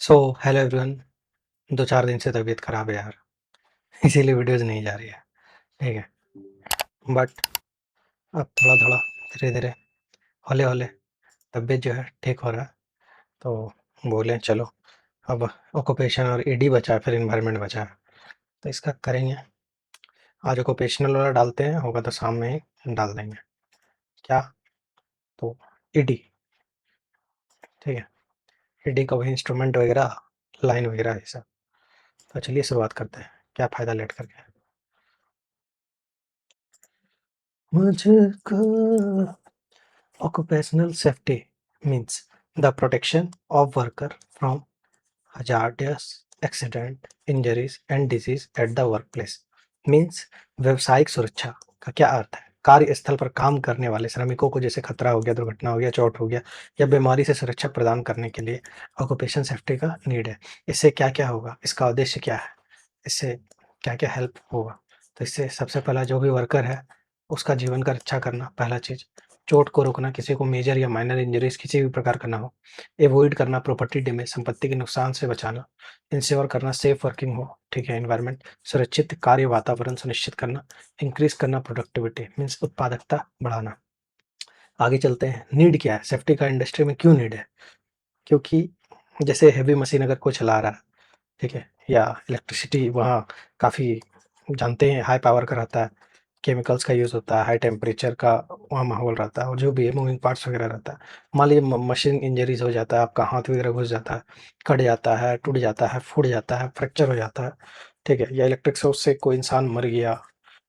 So hello everyone. 2-4 दिन से तबीयत ख़राब है यार। इसीलिए वीडियोज़ नहीं जा रही है। ठीक है। बट अब थोड़ा-थोड़ा, धीरे-धीरे, हौले-हौले तबीयत जो है ठीक हो रहा है। तो बोले चलो अब ऑक्यूपेशन और ईडी बचा है, फिर एनवायरनमेंट बचा है, तो इसका करेंगे। आज ऑक्यूपेशनल वाला डालते हैं, होगा तो शाम में ही डाल देंगे। क्या? तो ईडी। ठीक है। ईडी का वही इंस्ट्रूमेंट वगैरह, लाइन वगैरह ये सब। तो चलिए शुरुआत करते हैं। क्या फ़ायदा लेट करके। मुझको occupational safety means the protection of worker from hazardous accident, injuries and disease at the workplace. Means व्यवसायिक सुरक्षा का क्या अर्थ है? कार्यस्थल पर काम करने वाले श्रमिकों को जैसे खतरा हो गया, दुर्घटना हो गया, चोट हो गया या बीमारी से सुरक्षा प्रदान करने के लिए ऑक्यूपेशन सेफ्टी का नीड है। इससे क्या-क्या होगा? इसका उद्देश्य क्या है? इससे क्या-क्या हेल्प होगा? तो इससे सबसे पहला जो भी वर्कर है, उसका जीवन का रक्षा करना पहला चीज़। चोट को रोकना, किसी को मेजर या माइनर इंजरीज़ किसी भी प्रकार का ना हो। एवॉइड करना प्रॉपर्टी डैमेज, संपत्ति के नुकसान से बचाना। इंश्योर करना सेफ वर्किंग हो, ठीक है, एनवायरनमेंट, सुरक्षित कार्य वातावरण सुनिश्चित करना। इंक्रीज़ करना प्रोडक्टिविटी मीन्स उत्पादकता बढ़ाना। आगे चलते हैं, नीड क्या है? सेफ्टी का इंडस्ट्री में क्यों नीड है? क्योंकि जैसे हेवी मशीन अगर कोई चला रहा है, ठीक है, या इलेक्ट्रिसिटी वहाँ काफ़ी, जानते हैं, हाई पावर का रहता है, केमिकल्स का यूज़ होता है, हाई टेम्परेचर का वहाँ माहौल रहता है और जो भी है मूविंग पार्ट्स वगैरह रहता है। मान लीजिए मशीन इंजरीज हो जाता है, आपका हाथ वगैरह घुस जाता है, कट जाता है, टूट जाता है, फूट जाता है, फ्रैक्चर हो जाता है, ठीक है, या इलेक्ट्रिक शॉक से कोई इंसान मर गया,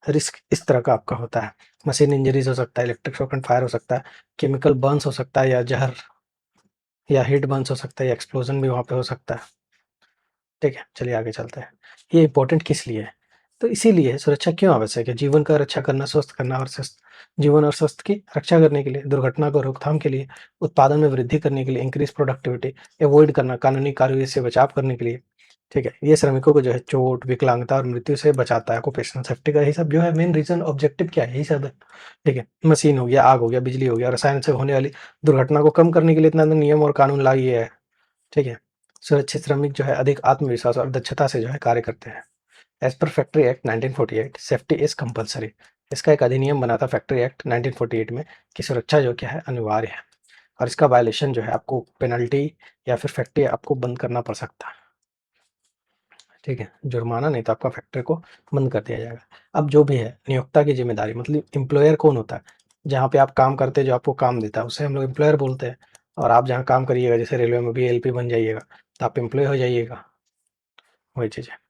रिस्क इस तरह का आपका होता है। मशीन इंजरीज हो सकता है, इलेक्ट्रिक शॉक एंड फायर हो सकता है, केमिकल बर्न्स हो सकता है, या जहर या हीट बर्न्स हो सकता है, या एक्सप्लोजन भी वहाँ पे हो सकता है। ठीक है, चलिए आगे चलते हैं। ये इम्पोर्टेंट किस लिए है? तो इसीलिए सुरक्षा क्यों आवश्यक है? जीवन का रक्षा करना, स्वस्थ करना और स्वस्थ जीवन और स्वास्थ्य की रक्षा करने के लिए, दुर्घटना को रोकथाम के लिए, उत्पादन में वृद्धि करने के लिए, इंक्रीज़ प्रोडक्टिविटी, अवॉइड करना, कानूनी कार्रवाई से बचाव करने के लिए, ठीक है? ये श्रमिकों को जो है चोट, विकलांगता और मृत्यु से बचाता है। ऑक्यूपेशनल सेफ्टी का यही सब जो है मेन रीज़न, ऑब्जेक्टिव क्या है? यही सब है, ठीक है? मशीन हो गया, आग हो गया, बिजली हो गया, रसायन से होने वाली दुर्घटना को कम करने के लिए इतना नियम और कानून ला दिए है, ठीक है? सुरक्षित श्रमिक जो है अधिक आत्मविश्वास और दक्षता से जो है कार्य करते हैं। As per factory act 1948 safety is compulsory. इसका एक अधिनियम बना था फैक्ट्री एक्ट 1948 में कि सुरक्षा जो क्या है अनिवार्य है, और इसका वायलेशन जो है आपको पेनल्टी या फिर फैक्ट्री आपको बंद करना पड़ सकता है, ठीक है, जुर्माना नहीं तो आपका फैक्ट्री को बंद कर दिया जाएगा। अब जो भी है नियोक्ता की जिम्मेदारी, मतलब एम्प्लॉयर कौन होता है? जहाँ पे आप काम करते हैं, जो आपको काम देता है उसे हम लोग एम्प्लॉयर बोलते हैं। और आप जहाँ काम करिएगा, जैसे रेलवे में भी एलपी बन जाइएगा तो आप एम्प्लॉय हो जाइएगा। वही चीज़ है।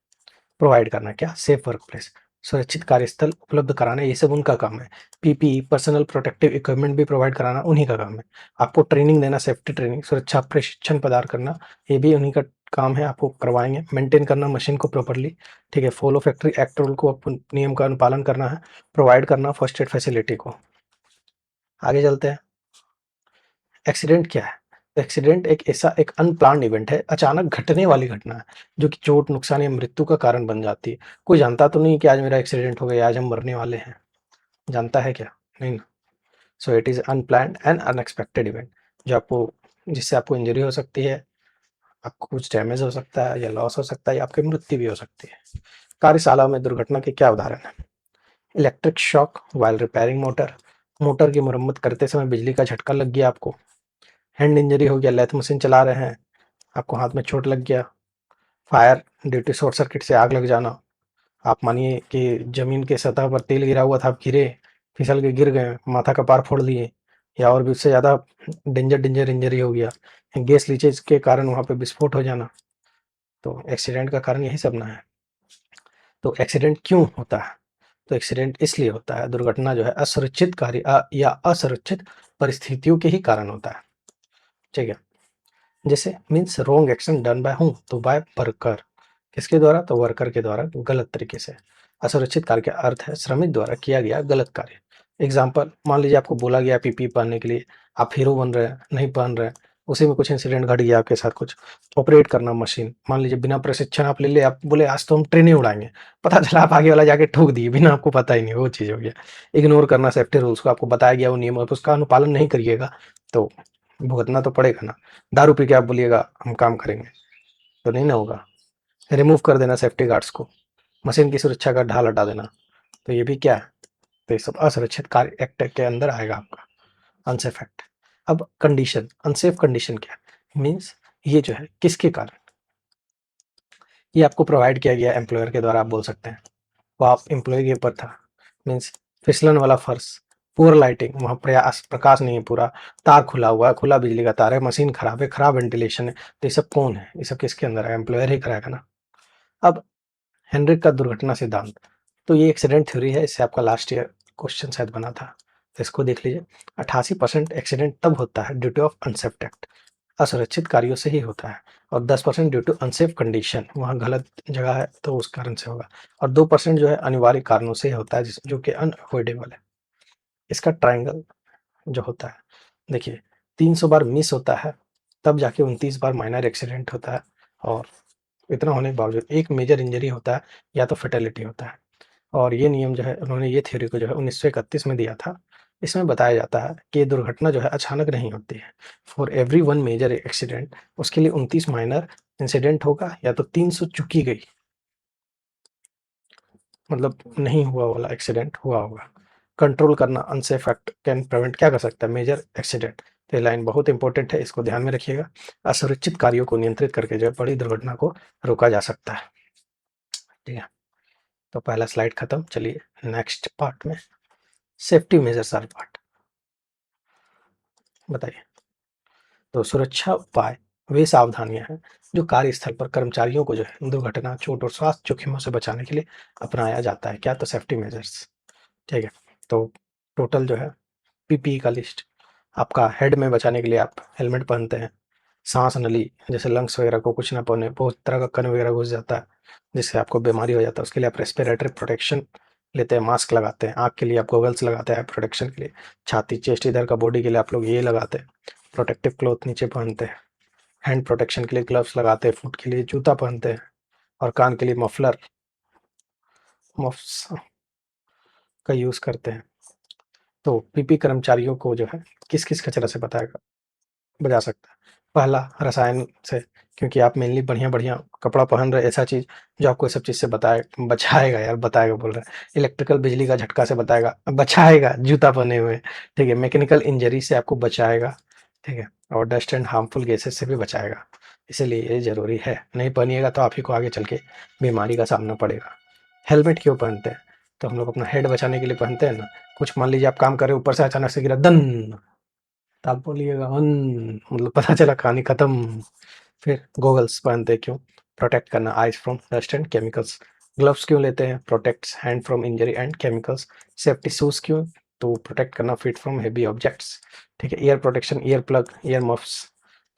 प्रोवाइड करना क्या? सेफ वर्क प्लेस, सुरक्षित कार्यस्थल उपलब्ध कराना, ये सब उनका काम है। पीपीई पर्सनल प्रोटेक्टिव इक्विपमेंट भी प्रोवाइड कराना उन्हीं का काम है। आपको ट्रेनिंग देना, सेफ्टी ट्रेनिंग, सुरक्षा प्रशिक्षण प्रदान करना, ये भी उन्हीं का काम है, आपको करवाएंगे। मेंटेन करना मशीन को प्रॉपरली, ठीक है, फॉलो फैक्ट्री एक्ट रूल को, आपको नियम का अनुपालन करना है। प्रोवाइड करना फर्स्ट एड फैसिलिटी को। आगे चलते हैं। एक्सीडेंट क्या है? एक्सीडेंट एक ऐसा एक अनप्लान्ड इवेंट है, अचानक घटने वाली घटना है, जो कि चोट, नुकसान या मृत्यु का कारण बन जाती है। कोई जानता तो नहीं कि आज मेरा एक्सीडेंट हो गया, आज हम मरने वाले हैं। जानता है क्या? नहीं ना। So it is unplanned and unexpected event, जो आपको, जिससे आपको इंजरी हो सकती है, आपको कुछ डैमेज हो सकता है या लॉस हो सकता है, या आपकी मृत्यु भी हो सकती है। कार्यशाला में दुर्घटना के क्या उदाहरण हैं? Electric shock while repairing motor, motor की मरम्मत करते समय बिजली का झटका लग गया आपको। हैंड इंजरी हो गया, लेथ मशीन चला रहे हैं, आपको हाथ में चोट लग गया। Fire due to short circuit से आग लग जाना। आप मानिए कि ज़मीन के सतह पर तेल गिरा हुआ था, आप गिरे, फिसल के गिर गए, माथा का पार फोड़ लिए, या और भी उससे ज़्यादा डेंजर डेंजर इंजरी हो गया। गैस लीकेज के कारण वहाँ पे विस्फोट हो जाना। तो एक्सीडेंट का कारण यही सब ना है। तो एक्सीडेंट क्यों होता है? तो एक्सीडेंट इसलिए होता है, दुर्घटना जो है असुरक्षित कार्य या असुरक्षित परिस्थितियों के ही कारण होता है, ठीक है। जैसे means wrong action done by हूँ, तो बाय वर्कर। किसके द्वारा? तो वर्कर के द्वारा गलत तरीके से। असुरक्षित कार्य का अर्थ है श्रमिक द्वारा किया गया गलत कार्य। एग्जाम्पल, मान लीजिए आपको बोला गया पीपी पहनने के लिए, आप हीरो बन रहे हैं, नहीं पहन रहे हैं, उसी में कुछ इंसिडेंट घट गया आपके साथ, कुछ ऑपरेट करना मशीन, मान लीजिए बिना प्रशिक्षण आप ले ले, आप बोले आज तो हम ट्रेनें उड़ाएंगे, पता चला आप आगे वाला जाके ठोक दिए बिना आपको पता ही नहीं, वो चीज़ हो गया। इग्नोर करना सेफ्टी रूल्स को, आपको बताया गया वो नियम, आप उसका अनुपालन नहीं करिएगा तो भुगतना तो पड़ेगा ना। दारू पी के आप बोलिएगा हम काम करेंगे, तो नहीं ना होगा। रिमूव कर देना सेफ्टी गार्ड्स को, मशीन की सुरक्षा का ढाल हटा देना, तो ये भी क्या है, तो ये सब असुरक्षित कार्य एक्ट के अंदर आएगा आपका, अनसेफ एक्ट। अब कंडीशन, अनसेफ कंडीशन क्या है, मीन्स ये जो है किसके कारण, ये आपको प्रोवाइड किया गया एम्प्लॉयर के द्वारा, आप बोल सकते हैं वो आप एम्प्लॉय के ऊपर था। मीन्स फिसलन वाला फर्श, पुअर लाइटिंग, वहाँ प्रयास प्रकाश नहीं है पूरा, तार खुला हुआ है, खुला बिजली का तार है, मशीन खराब है, खराब वेंटिलेशन है, तो ये सब कौन है, ये सब किसके अंदर है, एम्प्लॉयर ही कराएगा ना। अब हेनरिक का दुर्घटना सिद्धांत, तो ये एक्सीडेंट थ्योरी है, इससे आपका लास्ट ईयर क्वेश्चन शायद बना था, तो इसको देख लीजिए। 88% एक्सीडेंट तब होता है due two of unsafe act, असुरक्षित कार्यों से ही होता है, और 10% ड्यू टू अनसेफ कंडीशन, वहाँ गलत जगह है तो उस कारण से होगा, और 2% जो है अनिवार्य कारणों से होता है जो कि अनअवॉइडेबल है। इसका ट्रायंगल जो होता है, देखिए 300 बार मिस होता है तब जाके 29 बार माइनर एक्सीडेंट होता है, और इतना होने के बावजूद एक मेजर इंजरी होता है या तो फेटेलिटी होता है। और ये नियम जो है उन्होंने ये थ्योरी को जो है 1931 में दिया था। इसमें बताया जाता है कि ये दुर्घटना जो है अचानक नहीं होती है, for every one major accident, उसके लिए 29 माइनर इंसिडेंट होगा या तो 300 चुकी गई, मतलब नहीं हुआ वाला एक्सीडेंट हुआ होगा। कंट्रोल करना अनसेफ एक्ट कैन प्रिवेंट, क्या कर सकता है, मेजर एक्सीडेंट, तो ये लाइन बहुत इंपॉर्टेंट है, इसको ध्यान में रखिएगा। असुरक्षित कार्यों को नियंत्रित करके जो है बड़ी दुर्घटना को रोका जा सकता है। ठीक है, तो पहला स्लाइड खत्म, चलिए नेक्स्ट पार्ट में, सेफ्टी मेजर्स आर पार्ट, बताइए। तो सुरक्षा उपाय वे सावधानियां हैं जो कार्यस्थल पर कर्मचारियों को जो है दुर्घटना, चोट और स्वास्थ्य जोखिमों से बचाने के लिए अपनाया जाता है, क्या, तो सेफ्टी मेजर्स। ठीक है, तो टोटल जो है पीपीई का लिस्ट, आपका हेड में बचाने के लिए आप हेलमेट पहनते हैं, सांस नली जैसे लंग्स वगैरह को कुछ ना पहने, बहुत तरह का कण वगैरह घुस जाता है जिससे आपको बीमारी हो जाता है, उसके लिए आप रेस्पिरेटरी प्रोटेक्शन लेते हैं, मास्क लगाते हैं, आँख के लिए आप गॉगल्स लगाते हैं प्रोटेक्शन के लिए, छाती चेस्ट इधर का बॉडी के लिए आप लोग ये लगाते हैं, प्रोटेक्टिव क्लॉथ नीचे पहनते हैं, हैंड प्रोटेक्शन के लिए ग्लव्स लगाते हैं, फुट के लिए जूता पहनते हैं, और कान के लिए मफलर, मफ्स का यूज़ करते हैं। तो पीपी कर्मचारियों को जो है किस किस कचरा से बचा सकता है, पहला रसायन से, क्योंकि आप मेनली बढ़िया बढ़िया कपड़ा पहन रहे, ऐसा चीज़ जो आपको सब चीज़ से बचाएगा, यार बताएगा बोल रहे हैं, इलेक्ट्रिकल बिजली का झटका से बचाएगा जूता पहने हुए, ठीक है, मैकेनिकल इंजरी से आपको बचाएगा, ठीक है, और डस्ट एंड हार्मफुल गैसेस से भी बचाएगा, इसीलिए ये ज़रूरी है, नहीं पहनिएगा तो आप ही को आगे चल के बीमारी का सामना पड़ेगा। हेलमेट क्यों पहनते हैं, तो हम लोग अपना हेड बचाने के लिए पहनते हैं ना, कुछ मान लीजिए आप काम कर रहे हो, ऊपर से अचानक से गिरा दन, तो आप बोलिएगा मतलब पता चला कहानी खत्म। फिर गॉगल्स पहनते हैं क्यों, प्रोटेक्ट करना eyes from dust and chemicals. Gloves क्यों लेते हैं, protects hand from injury and chemicals. Safety shoes क्यों, तो प्रोटेक्ट करना फीट फ्रॉम हेवी ऑब्जेक्ट्स, ठीक है। Year protection, ear plug, year muffs,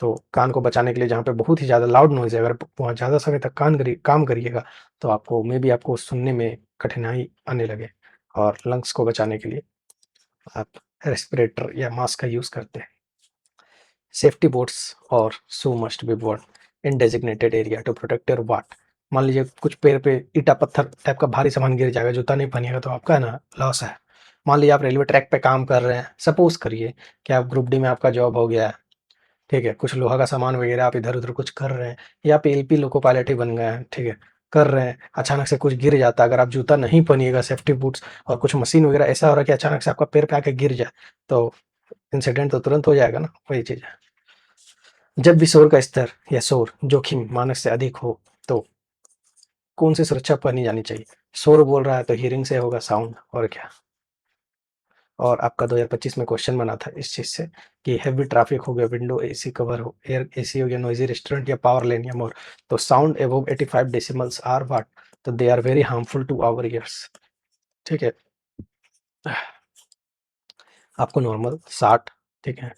तो कान को बचाने के लिए, जहाँ पे बहुत ही ज़्यादा लाउड नॉइज है, अगर वहाँ ज़्यादा समय तक काम करिएगा तो आपको आपको सुनने में कठिनाई आने लगे, और लंग्स को बचाने के लिए आप रेस्पिरेटर या मास्क का यूज़ करते हैं। सेफ्टी बोट्स और shoe must be worn in designated area to protect your what. मान लीजिए कुछ पेड़ पे ईटा पत्थर टाइप का भारी सामान गिर जाएगा, जूता नहीं पहनिएगा तो आपका है ना लॉस है। मान लीजिए आप रेलवे ट्रैक पे काम कर रहे हैं, सपोज करिए कि आप ग्रुप डी में आपका जॉब हो गया है, ठीक है, कुछ लोहा का सामान वगैरह आप इधर उधर कुछ कर रहे हैं, या आप एलपी लोको पायलट ही बन गए हैं, ठीक है, कर रहे हैं, अचानक से कुछ गिर जाता है, अगर आप जूता नहीं पहनिएगा सेफ्टी बूट्स, और कुछ मशीन वगैरह ऐसा हो रहा है कि अचानक से आपका पैर पे आके गिर जाए, तो इंसिडेंट तो तुरंत हो जाएगा ना, वही चीज़ है। जब भी शोर का स्तर या शोर जोखिम मानक से अधिक हो तो कौन सी सुरक्षा पहनी जानी चाहिए, शोर बोल रहा है तो हियरिंग से होगा, साउंड, और क्या। और आपका 2025 में क्वेश्चन बना था इस चीज़ से कि हैवी ट्रैफिक हो गया, विंडो एसी कवर हो, एयर एसी हो गया, नॉइजी रेस्टोरेंट या पावर लेन या मोर, तो sound above 85 decibels are what, तो they are very harmful to our ears, ठीक है। आपको नॉर्मल 60, ठीक है,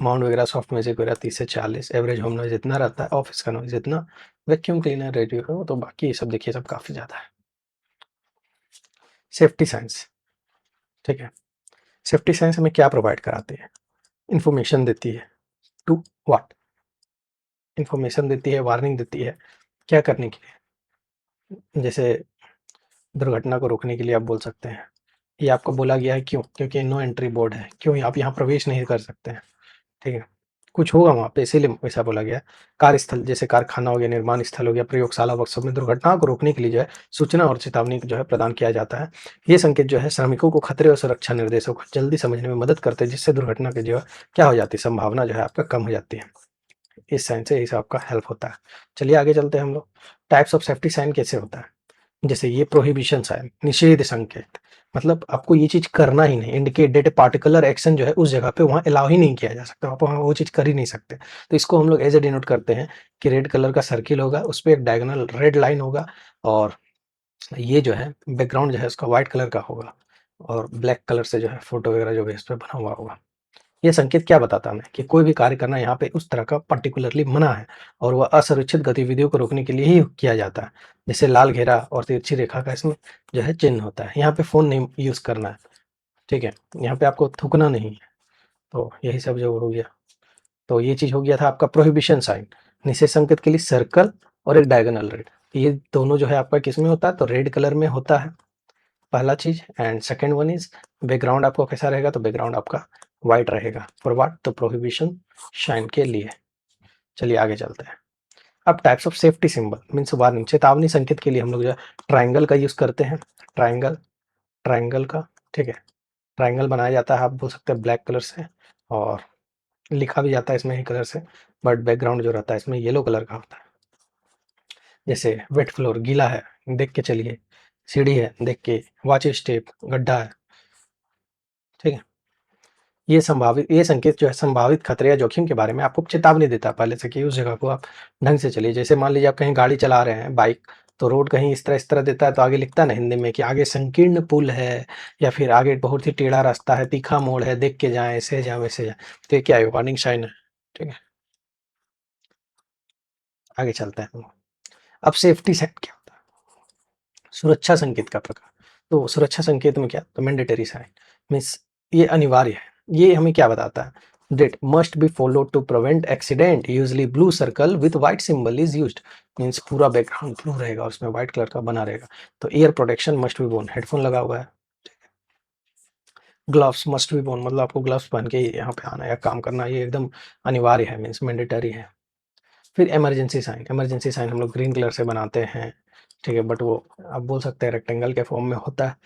माउंट वगैरह सॉफ्ट म्यूजिक वगैरह 30 से 40, एवरेज होम नॉइज इतना रहता है, ऑफिस का नॉइज इतना, वैक्यूम क्लीनर, रेडियो हो, तो बाकी ये सब देखिए सब काफ़ी ज़्यादा है। सेफ्टी साइंस, ठीक है, सेफ्टी साइंस हमें क्या प्रोवाइड कराती है, इंफॉर्मेशन देती है, टू व्हाट, इंफॉर्मेशन देती है, वार्निंग देती है, क्या करने के लिए, जैसे दुर्घटना को रोकने के लिए आप बोल सकते हैं, ये आपको बोला गया है क्यों, क्योंकि नो एंट्री बोर्ड है, क्यों आप यहाँ प्रवेश नहीं कर सकते हैं, ठीक है, कुछ होगा वहाँ पे, इसीलिए ऐसा बोला गया है। कार्यस्थल जैसे कारखाना हो गया, निर्माण स्थल हो गया, प्रयोगशाला, वर्कशॉप में दुर्घटनाओं को रोकने के लिए जो है सूचना और चेतावनी जो है प्रदान किया जाता है। ये संकेत जो है श्रमिकों को खतरे और सुरक्षा निर्देशों को जल्दी समझने में मदद करते हैं, जिससे दुर्घटना की जो है क्या हो जाती है, संभावना जो है आपका कम हो जाती है। इस साइन से इसे आपका हेल्प होता है। चलिए आगे चलते हैं हम लोग। टाइप्स ऑफ सेफ्टी साइन कैसे होता है? जैसे ये प्रोहिबिशन साइन, निषेध संकेत, मतलब आपको ये चीज करना ही नहीं, इंडिकेट डेट पार्टिकुलर एक्शन जो है उस जगह पे वहां अलाउ ही नहीं किया जा सकता, आप वहां वो चीज कर ही नहीं सकते। तो इसको हम लोग एज ए डिनोट करते हैं कि रेड कलर का सर्किल होगा, उस पर एक डायगोनल रेड लाइन होगा, और ये जो है बैकग्राउंड जो है उसका व्हाइट कलर का होगा, और ब्लैक कलर से जो है फोटो वगैरह जो है इस पर बना हुआ होगा। ये संकेत क्या बताता है हमें कि कोई भी कार्य करना यहाँ पे उस तरह का पर्टिकुलरली मना है, और वह असुरक्षित गतिविधियों को रोकने के लिए ही किया जाता है। जैसे लाल घेरा और तिरछी रेखा का इसमें जो है चिन्ह होता है। यहाँ पे फोन नहीं यूज करना है, ठीक है, यहाँ पे आपको थूकना नहीं है। तो यही सब जो हो गया, तो ये चीज हो गया था आपका प्रोहिबिशन साइन। निषेध संकेत के लिए सर्कल और एक डायगोनल रेड, ये दोनों जो है आपका किस में होता है, तो रेड कलर में होता है पहला चीज। And second one is background आपको कैसा रहेगा, तो बैकग्राउंड आपका व्हाइट रहेगा फॉर व्हाट, तो प्रोहिबिशन शाइन के लिए। चलिए आगे चलते हैं। अब types of safety symbol means warning, चेतावनी संकेत के लिए हम लोग जो है ट्राइंगल का यूज करते हैं। ट्राइंगल, ट्राइंगल का, ठीक है, ट्राइंगल बनाया जाता है, आप बोल सकते हैं ब्लैक कलर से, और लिखा भी जाता है इसमें ही कलर से, बट बैकग्राउंड जो रहता है इसमें येलो कलर का होता है। जैसे वेट फ्लोर, गीला है, देख के चलिए, सीढ़ी है, देख के, वॉच स्टेप, गड्ढा है, ठीक है। ये संभावित, ये संकेत जो है संभावित खतरे या जोखिम के बारे में आपको चेतावनी देता है पहले से कि उस जगह को आप ढंग से चलिए। जैसे मान लीजिए आप कहीं गाड़ी चला रहे हैं, बाइक, तो रोड कहीं इस तरह देता है, तो आगे लिखता है ना हिंदी में कि आगे संकीर्ण पुल है, या फिर आगे बहुत ही टेढ़ा रास्ता है, तीखा मोड़ है, देख के जाएं, ऐसे जाए वैसे जाए। तो ये क्या है, वार्निंग साइन है, ठीक है। आगे चलते हैं। अब सेफ्टी साइन क्या होता है? सुरक्षा संकेत का प्रकार। तो सुरक्षा संकेत में क्या, तो मैंडेटरी साइन मीन्स ये अनिवार्य है। ये हमें क्या बताता है, that must be follow to prevent accident, usually blue circle with white symbol is used, means पूरा बैकग्राउंड ब्लू रहेगा, उसमें व्हाइट कलर का बना रहेगा। तो ear protection must be worn, headphone लगा हुआ है। ग्लव्स मस्ट बी बोन, मतलब आपको ग्लव्स पहन के यहाँ पे आना या काम करना, ये एकदम अनिवार्य है, मीन्स मैंडेटरी है। फिर इमरजेंसी साइन, इमरजेंसी साइन हम लोग ग्रीन कलर से बनाते हैं, ठीक है, बट वो आप बोल सकते हैं रेक्टेंगल के फॉर्म में होता है।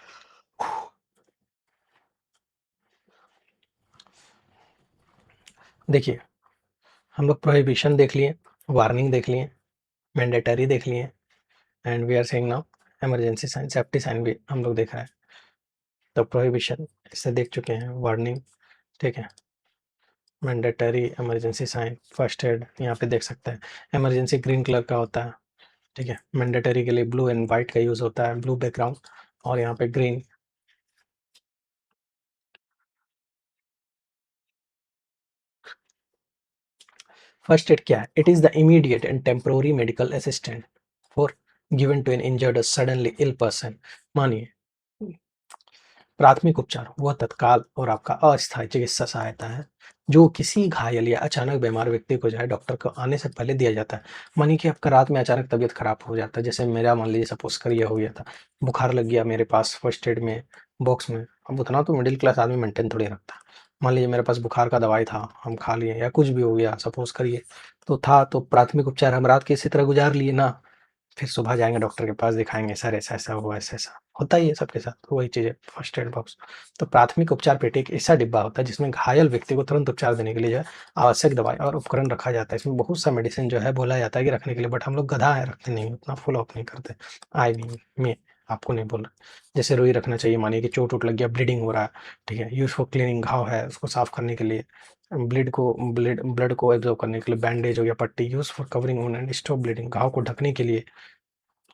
देखिए, हम लोग प्रोहिबिशन देख लिए, वार्निंग देख लिए, मैंडेटरी देख लिए, and we are saying now emergency sign, safety sign भी हम लोग देख रहे हैं। तो प्रोहिबिशन इससे देख चुके हैं, वार्निंग, ठीक है, mandatory, emergency sign, first aid यहाँ पे देख सकते हैं। इमरजेंसी ग्रीन कलर का होता है, ठीक है, मैंडेटरी के लिए ब्लू एंड वाइट का यूज होता है, ब्लू बैकग्राउंड और यहाँ पे ग्रीन। फर्स्ट एड क्या है, it is the immediate and temporary medical assistant for given to an injured suddenly ill person. मानिए, प्राथमिक उपचार वह तत्काल और आपका अस्थायी चिकित्सा सहायता है जो किसी घायल या अचानक बीमार व्यक्ति को जो है डॉक्टर को आने से पहले दिया जाता है। मानिए कि आपका रात में अचानक तबीयत खराब हो जाता है, जैसे मेरा मान लीजिए सपोज कर ये हो गया था, बुखार लग गया मेरे पास फर्स्ट एड में बॉक्स में। अब उतना तो मिडिल क्लास आदमी मेंटेन थोड़ी रखता है। मान लीजिए मेरे पास बुखार का दवाई था, हम खा लिए, या कुछ भी हो गया सपोज करिए, तो था, तो प्राथमिक उपचार हम रात के इसी तरह गुजार लिए ना, फिर सुबह जाएँगे डॉक्टर के पास, दिखाएँगे, सर ऐसा-ऐसा हुआ, ऐसा-ऐसा। होता ही है सबके साथ, तो वही चीज़ है फर्स्ट एड बॉक्स। तो प्राथमिक उपचार पेटी एक ऐसा डिब्बा होता है जिसमें घायल व्यक्ति को तुरंत उपचार देने के लिए जो है आवश्यक दवाई और उपकरण रखा जाता है। इसमें बहुत सा मेडिसिन जो है बोला जाता है कि रखने के लिए, बट हम लोग गधा है, रखते नहीं, उतना फ़ॉलो अप नहीं करते। आई मीन मैं आपको नहीं बोल रहा। जैसे रुई रखना चाहिए, मानिए कि चोट-वोट लग गया, ब्लीडिंग हो रहा है, ठीक है, यूज़ फॉर क्लीनिंग, घाव है उसको साफ करने के लिए, ब्लड को एब्ज़ॉर्ब करने के लिए बैंडेज हो गया, पट्टी, use for covering wound and stop bleeding, घाव को ढकने के लिए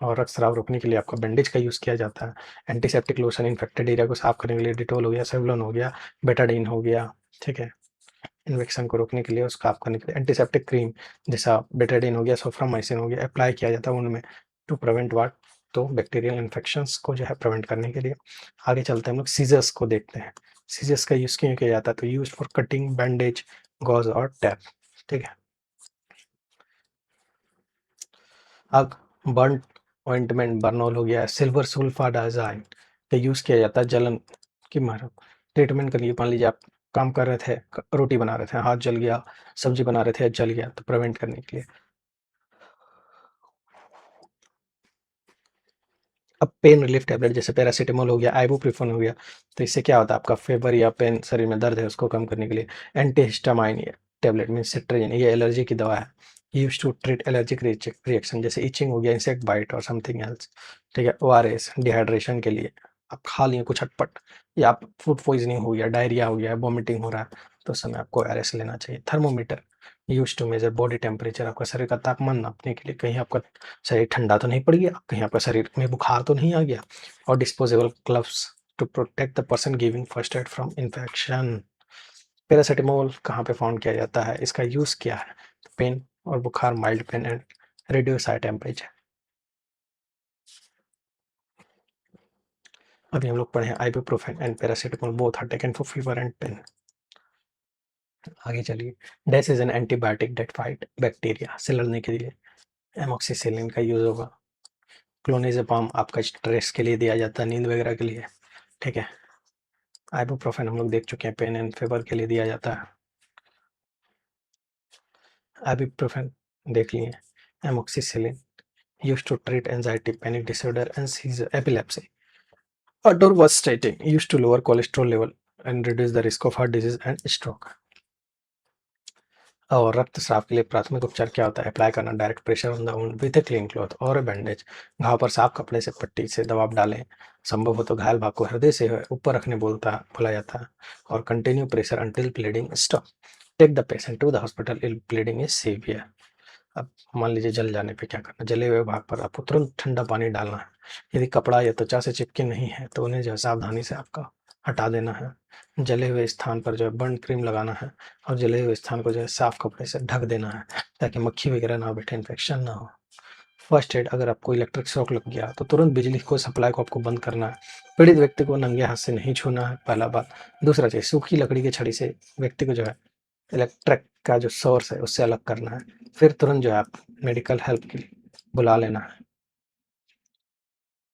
और रक्तस्राव रोकने के लिए आपका बैंडेज का यूज़ किया जाता है। एंटीसेप्टिक लोशन इन्फेक्टेड एरिया को साफ करने के लिए डिटॉल हो गया, सेवलॉन हो गया, बेटाडीन हो गया, ठीक है। इन्फेक्शन को रोकने के लिए, उसको साफ करने के लिए एंटीसेप्टिक क्रीम जैसा बेटाडीन हो गया, सोफ्रामाइसिन हो गया, अप्लाई किया जाता है उनमें टू प्रिवेंट व्हाट, तो बैक्टीरियल इन्फेक्शंस को जो है प्रिवेंट करने के लिए। आगे चलते हैं हम लोग सीजर्स को देखते हैं। सीजर्स का यूज़ क्यों किया जाता है, तो use for cutting, bandage, gauze और टैप, ठीक है। अब बर्न ऑइंटमेंट, बर्नॉल हो गया, सिल्वर सुल्फाडाजाइन का यूज़ किया जाता है जलन की मारक ट्रीटमेंट के लिए। मान लीजिए आप काम कर रहे थे, रोटी बना रहे थे, हाथ जल गया, सब्जी बना रहे थे, जल गया, तो प्रिवेंट करने के लिए। अब पेन रिलीफ टैबलेट जैसे पैरासिटामोल हो गया, आइबुप्रोफेन हो गया, तो इससे क्या होता है, आपका फीवर या पेन, शरीर में दर्द है उसको कम करने के लिए। एंटीहिस्टामाइन टैबलेट मीन सिट्राजिन, ये एलर्जी की दवा है, use to treat allergic reaction जैसे इचिंग हो गया, इंसेक्ट बाइट और समथिंग एल्स। ठीक है, ओआरएस डिहाइड्रेशन के लिए, आप खा लिए कुछ हटपट, या आप फूड पॉइजनिंग हो गया, डायरिया हो गया, वॉमिटिंग हो रहा है, तो उस समय आपको ओआरएस लेना चाहिए। Thermometer use to measure body temperature, आपका शरीर का तापमान नापने के लिए, कहीं आपका शरीर ठंडा तो नहीं पड़ गया, कहीं आपका शरीर में बुखार तो नहीं आ गया। और disposable gloves to protect the person giving first aid from infection. Paracetamol कहाँ पे फाउंड किया जाता है, इसका यूज क्या है, पेन और बुखार, mild pain and reduce high temperature. अभी हम लोग पढ़े हैं ibuprofen and paracetamol both are taken for fever and pain. आगे चलिए, this is an antibiotic that fight bacteria, से लड़ने के लिए एमोक्सिसिलिन का यूज होगा। क्लोनिज़ेपाम आपका स्ट्रेस के लिए दिया जाता है, नींद वगैरह के लिए। ठीक है, आइबुप्रोफेन हम लोग देख चुके हैं, पेन एंड फीवर के लिए दिया जाता है। आइबुप्रोफेन देख लिए। Amoxicillin used to treat anxiety, panic disorder and seizure, epilepsy. Atorvastatin used to lower cholesterol level and reduce the risk of heart disease and stroke. और रक्तस्राव के लिए प्राथमिक उपचार क्या होता है, अप्लाई करना direct pressure on the wound with a clean cloth और बैंडेज। घाव पर साफ कपड़े से पट्टी से दबाव डालें, संभव हो तो घायल भाग को हृदय से ऊपर रखने बोला जाता है। और continue pressure until bleeding stop. Take the patient to the hospital if bleeding is severe. अब मान लीजिए जल जाने पे क्या करना, जले हुए भाग पर आपको तुरंत ठंडा पानी डालना है। यदि कपड़ा या त्वचा से चिपके नहीं है तो उन्हें जो है सावधानी से आपका हटा देना है। जले हुए स्थान पर जो है बर्न क्रीम लगाना है, और जले हुए स्थान को जो है साफ कपड़े से ढक देना है, ताकि मक्खी वगैरह ना बैठे, इन्फेक्शन ना हो। फर्स्ट एड, अगर आपको इलेक्ट्रिक शॉक लग गया तो तुरंत बिजली को सप्लाई को आपको बंद करना है। पीड़ित व्यक्ति को नंगे हाथ से नहीं छूना है, पहला बात। दूसरा चीज, सूखी लकड़ी की छड़ी से व्यक्ति को जो है इलेक्ट्रिक का जो सोर्स है उससे अलग करना है। फिर तुरंत जो है आप मेडिकल हेल्प के लिए बुला लेना है।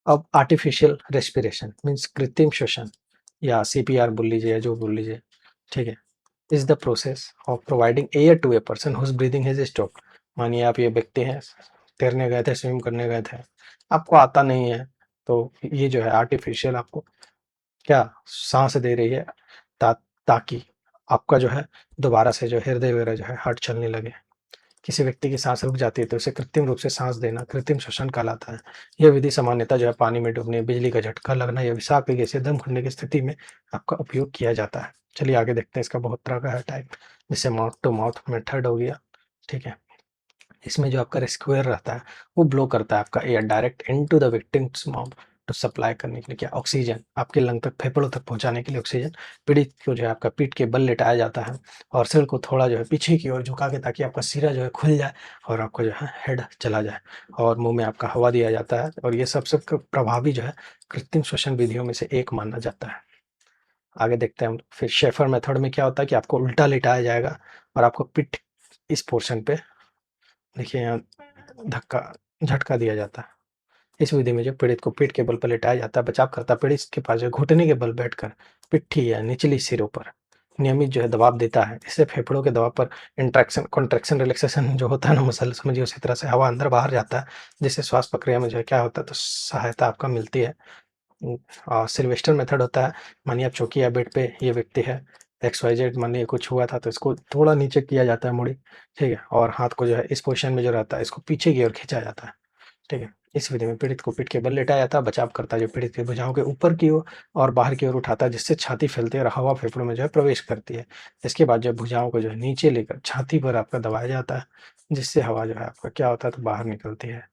अब आर्टिफिशियल रेस्पिरेशन मीन्स कृत्रिम श्वसन, या सीपीआर बोल लीजिए या जो बोल लीजिए। ठीक है, is the process of providing air to a person whose breathing has stopped. मानिए आप ये व्यक्ति हैं, तैरने गए थे, स्विम करने गए थे, आपको आता नहीं है, तो ये जो है आर्टिफिशियल आपको क्या सांस दे रही है, ता, ताकि आपका जो है दोबारा से जो हृदय वगैरह जो है हार्ट चलने लगे। किसी व्यक्ति की सांस रुक जाती है तो उसे कृत्रिम रूप से सांस देना कृत्रिम श्वसन कहलाता है। यह विधि सामान्यतः जो है पानी में डूबने, बिजली का झटका लगना या विषाक्त गैस से दम घुटने की स्थिति में आपका उपयोग किया जाता है। चलिए आगे देखते हैं, इसका बहुत तरह का है टाइप, जैसे माउथ टू माउथ मेथड हो गया। ठीक है, इसमें जो आपका रेस्क्यूअर रहता है वो ब्लो करता है आपका air direct into the victim's mouth to supply करने के लिए क्या, ऑक्सीजन आपके लंग तक, फेफड़ों तक पहुंचाने के लिए ऑक्सीजन। पीड़ित को जो है आपका पीठ के बल लेटाया जाता है, और सिर को थोड़ा जो है पीछे की ओर झुका के, ताकि आपका सिरा जो है खुल जाए और आपको जो है हेड चला जाए, और मुंह में आपका हवा दिया जाता है। और ये सबसे प्रभावी जो है कृत्रिम श्वसन विधियों में से एक माना जाता है। आगे देखते हैं हम। फिर शेफर मेथड में क्या होता है कि आपको उल्टा लिटाया जाएगा, और आपको पीठ इस पोर्शन पे देखिए यहाँ धक्का झटका दिया जाता है। इस विधि में जो पीड़ित को पीठ के बल पर लेटाया जाता है, बचाव करता पीड़ित के पास जो घुटने के बल बैठकर पिट्ठी या निचली सिरों पर नियमित जो है दबाव देता है। इससे फेफड़ों के दबाव पर इंट्रैक्शन कॉन्ट्रैक्शन रिलैक्सेशन जो होता है ना, मसल समझिए उसी तरह से हवा अंदर बाहर जाता है, जिससे श्वास प्रक्रिया में जो है क्या होता है, तो सहायता आपका मिलती है। सिल्वेस्टर मेथड होता है, मानिए आप चौकी या बेड पे ये व्यक्ति है, XYZ, मानिए कुछ हुआ था तो इसको थोड़ा नीचे किया जाता है मुड़ी। ठीक है, और हाथ को जो है इस पोजीशन में जो रहता है इसको पीछे की ओर खींचा जाता है। ठीक है, इस विधि में पीड़ित को पीठ के बल लेटाया जाता है, बचाव करता है जो पीड़ित की भुजाओं के ऊपर की ओर और बाहर की ओर उठाता है, जिससे छाती फैलती है और हवा फेफड़ों में जो है प्रवेश करती है। इसके बाद जो भुजाओं को जो है नीचे लेकर छाती पर आपका दबाया जाता है, जिससे हवा जो है आपका क्या होता है, तो बाहर निकलती है।